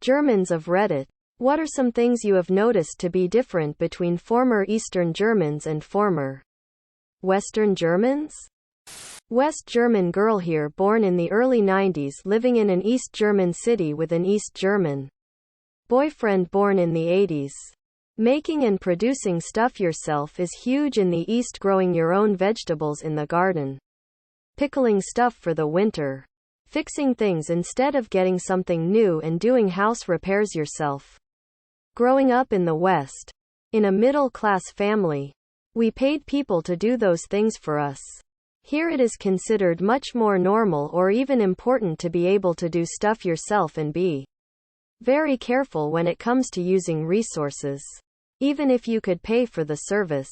Germans of Reddit. What are some things you have noticed to be different between former Eastern Germans and former Western Germans? West German girl here, born in the early 90s, living in an East German city with an East German boyfriend born in the 80s. Making and producing stuff yourself is huge in the East, growing your own vegetables in the garden. Pickling stuff for the winter. Fixing things instead of getting something new, and doing house repairs yourself. Growing up in the West, in a middle-class family, we paid people to do those things for us. Here it is considered much more normal or even important to be able to do stuff yourself and be very careful when it comes to using resources, even if you could pay for the service.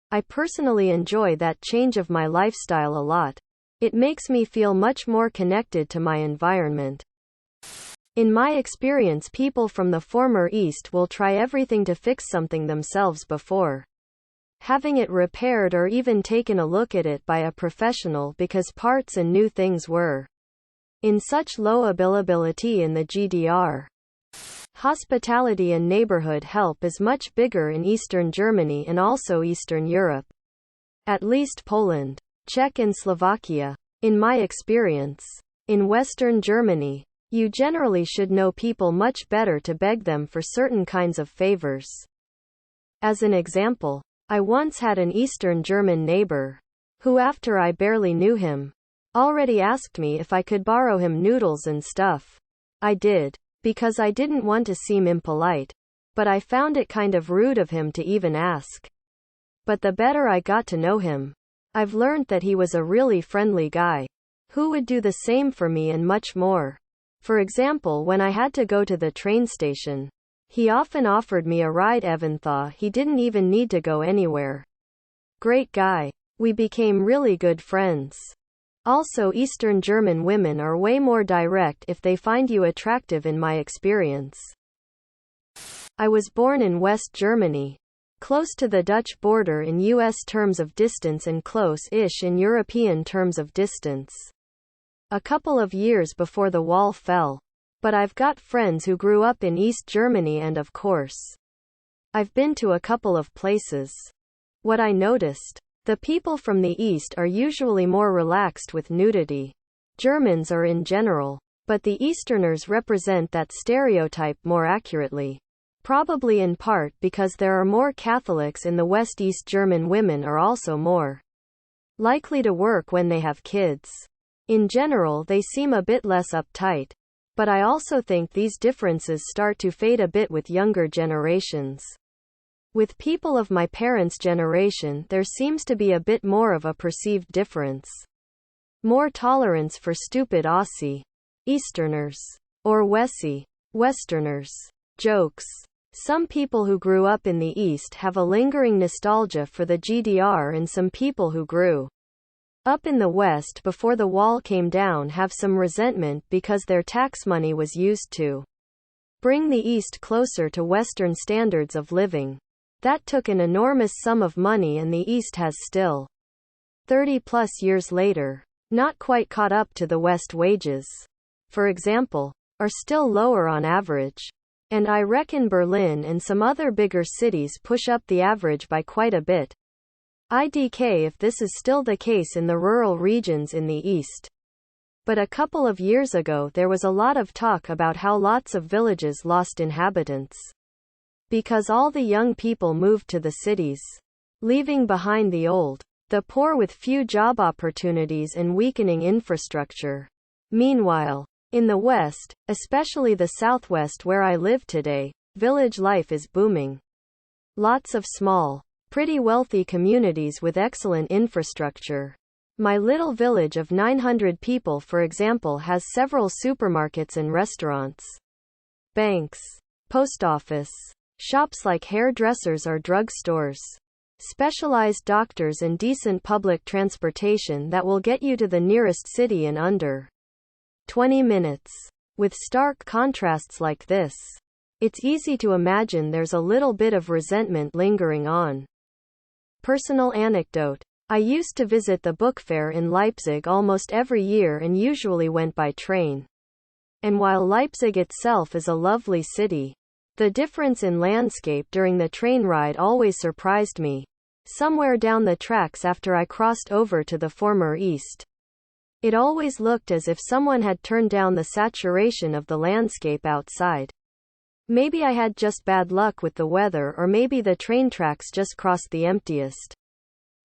I personally enjoy that change of my lifestyle a lot. It makes me feel much more connected to my environment. In my experience, people from the former East will try everything to fix something themselves before having it repaired or even taken a look at it by a professional, because parts and new things were in such low availability in the GDR. Hospitality and neighborhood help is much bigger in Eastern Germany and also Eastern Europe. At least Poland, Czech and Slovakia. In my experience, in Western Germany, you generally should know people much better to beg them for certain kinds of favors. As an example, I once had an Eastern German neighbor who, after I barely knew him, already asked me if I could borrow him noodles and stuff. I did, because I didn't want to seem impolite, but I found it kind of rude of him to even ask. But the better I got to know him, I've learned that he was a really friendly guy who would do the same for me and much more. For example, when I had to go to the train station, he often offered me a ride even though he didn't even need to go anywhere. Great guy. We became really good friends. Also, Eastern German women are way more direct if they find you attractive in my experience. I was born in West Germany, close to the Dutch border in US terms of distance and close-ish in European terms of distance. A couple of years before the wall fell. But I've got friends who grew up in East Germany, and of course, I've been to a couple of places. What I noticed: the people from the East are usually more relaxed with nudity. Germans are in general. But the Easterners represent that stereotype more accurately. Probably in part because there are more Catholics in the West. East German women are also more likely to work when they have kids. In general, they seem a bit less uptight. But I also think these differences start to fade a bit with younger generations. With people of my parents' generation, there seems to be a bit more of a perceived difference. More tolerance for stupid Aussie Easterners or Wessie Westerners jokes. Some people who grew up in the East have a lingering nostalgia for the GDR, and some people who grew up in the West before the wall came down have some resentment because their tax money was used to bring the East closer to Western standards of living. That took an enormous sum of money, and the East has still, 30+ years later, not quite caught up to the West. Wages, for example, are still lower on average. And I reckon Berlin and some other bigger cities push up the average by quite a bit. IDK if this is still the case in the rural regions in the East. But a couple of years ago there was a lot of talk about how lots of villages lost inhabitants because all the young people moved to the cities, leaving behind the old, the poor with few job opportunities and weakening infrastructure. Meanwhile, in the West, especially the Southwest where I live today, village life is booming. Lots of small, pretty wealthy communities with excellent infrastructure. My little village of 900 people, for example, has several supermarkets and restaurants, banks, post office, shops like hairdressers or drugstores, specialized doctors, and decent public transportation that will get you to the nearest city in under 20 minutes. With stark contrasts like this, it's easy to imagine there's a little bit of resentment lingering on. Personal anecdote. I used to visit the book fair in Leipzig almost every year and usually went by train. And while Leipzig itself is a lovely city, the difference in landscape during the train ride always surprised me. Somewhere down the tracks after I crossed over to the former east, it always looked as if someone had turned down the saturation of the landscape outside. Maybe I had just bad luck with the weather, or maybe the train tracks just crossed the emptiest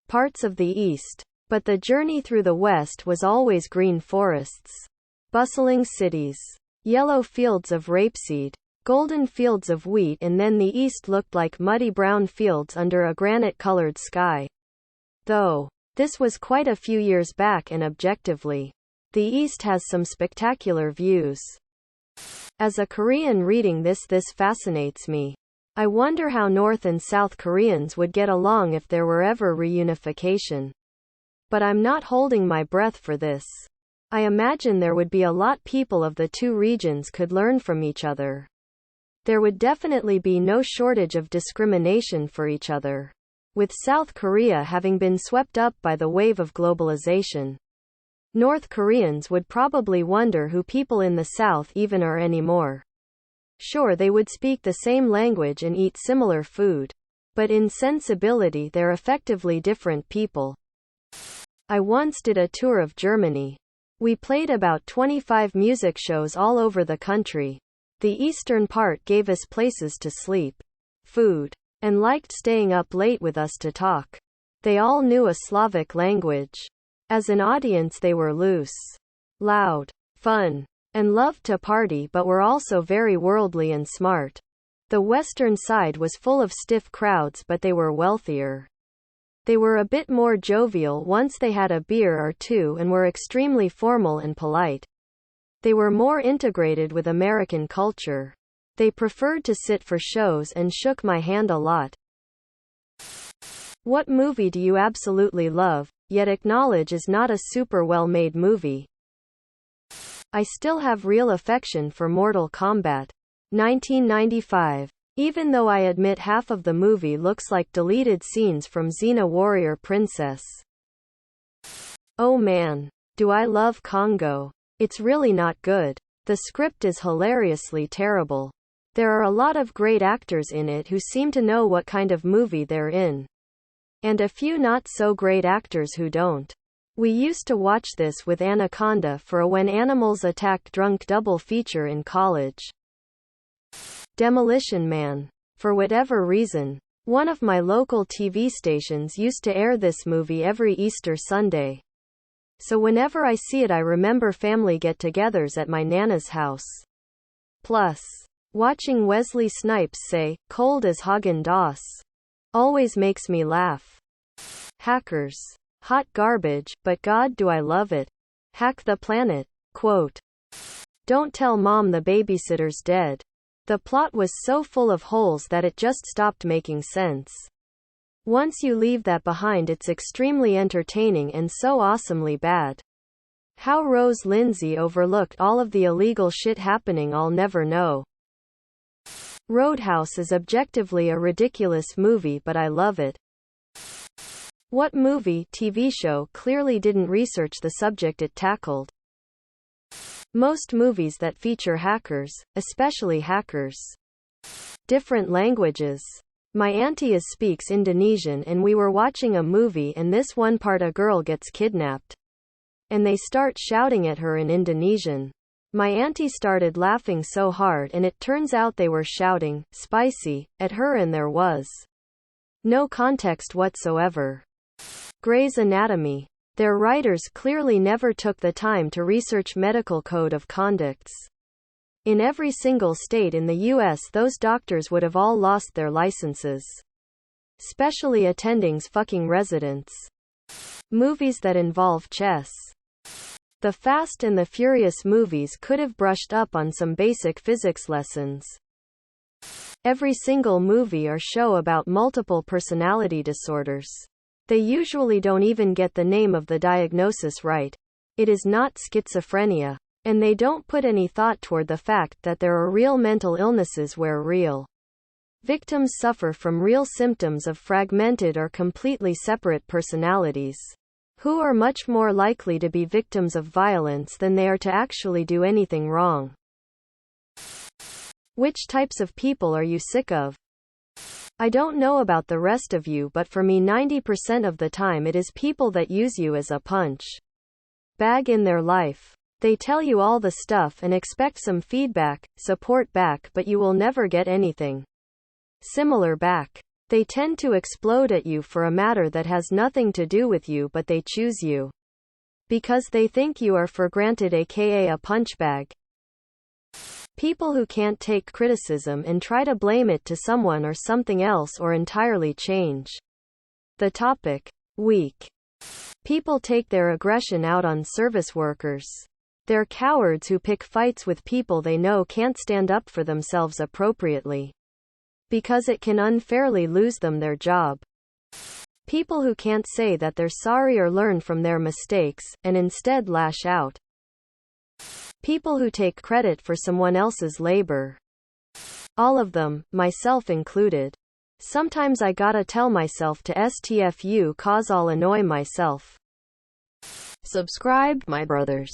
parts of the east. But the journey through the west was always green forests, bustling cities, yellow fields of rapeseed, golden fields of wheat, and then the east looked like muddy brown fields under a granite-colored sky. Though this was quite a few years back, and objectively, the east has some spectacular views. As a Korean reading this fascinates me. I wonder how North and South Koreans would get along if there were ever reunification. But I'm not holding my breath for this. I imagine there would be a lot people of the two regions could learn from each other. There would definitely be no shortage of discrimination for each other, with South Korea having been swept up by the wave of globalization. North Koreans would probably wonder who people in the South even are anymore. Sure, they would speak the same language and eat similar food, but in sensibility they're effectively different people. I once did a tour of Germany. We played about 25 music shows all over the country. The eastern part gave us places to sleep, food, and liked staying up late with us to talk. They all knew a Slavic language. As an audience they were loose, loud, fun, and loved to party, but were also very worldly and smart. The western side was full of stiff crowds, but they were wealthier. They were a bit more jovial once they had a beer or two, and were extremely formal and polite. They were more integrated with American culture. They preferred to sit for shows and shook my hand a lot. What movie do you absolutely love, yet acknowledge is not a super well-made movie? I still have real affection for Mortal Kombat 1995. Even though I admit half of the movie looks like deleted scenes from Xena Warrior Princess. Oh man, do I love Congo. It's really not good. The script is hilariously terrible. There are a lot of great actors in it who seem to know what kind of movie they're in. And a few not so great actors who don't. We used to watch this with Anaconda for a When Animals Attack drunk double feature in college. Demolition Man. For whatever reason, one of my local TV stations used to air this movie every Easter Sunday. So whenever I see it I remember family get-togethers at my Nana's house. Plus, watching Wesley Snipes say, "Cold as Häagen-Dazs," always makes me laugh. Hackers. Hot garbage, but God do I love it. Hack the Planet. Quote. Don't tell mom the babysitter's dead. The plot was so full of holes that it just stopped making sense. Once you leave that behind it's extremely entertaining and so awesomely bad. How Rose Lindsay overlooked all of the illegal shit happening I'll never know. Roadhouse is objectively a ridiculous movie but I love it. What movie, TV show clearly didn't research the subject it tackled? Most movies that feature hackers, especially hackers. Different languages. My auntie speaks Indonesian and we were watching a movie and this one part a girl gets kidnapped. And they start shouting at her in Indonesian. My auntie started laughing so hard and it turns out they were shouting, "Spicy," at her and there was no context whatsoever. Grey's Anatomy. Their writers clearly never took the time to research medical code of conducts. In every single state in the US those doctors would have all lost their licenses. Specially attending's fucking residents. Movies that involve chess. The Fast and the Furious movies could have brushed up on some basic physics lessons. Every single movie or show about multiple personality disorders. They usually don't even get the name of the diagnosis right. It is not schizophrenia. And they don't put any thought toward the fact that there are real mental illnesses where real victims suffer from real symptoms of fragmented or completely separate personalities, who are much more likely to be victims of violence than they are to actually do anything wrong. Which types of people are you sick of? I don't know about the rest of you, but for me 90% of the time it is people that use you as a punch bag in their life. They tell you all the stuff and expect some feedback, support back, but you will never get anything similar back. They tend to explode at you for a matter that has nothing to do with you, but they choose you because they think you are for granted, aka a punch bag. People who can't take criticism and try to blame it to someone or something else or entirely change the topic. Weak people take their aggression out on service workers. They're cowards who pick fights with people they know can't stand up for themselves appropriately because it can unfairly lose them their job. People who can't say that they're sorry or learn from their mistakes, and instead lash out. People who take credit for someone else's labor. All of them, myself included. Sometimes I gotta tell myself to STFU cause I'll annoy myself. Subscribe, my brothers.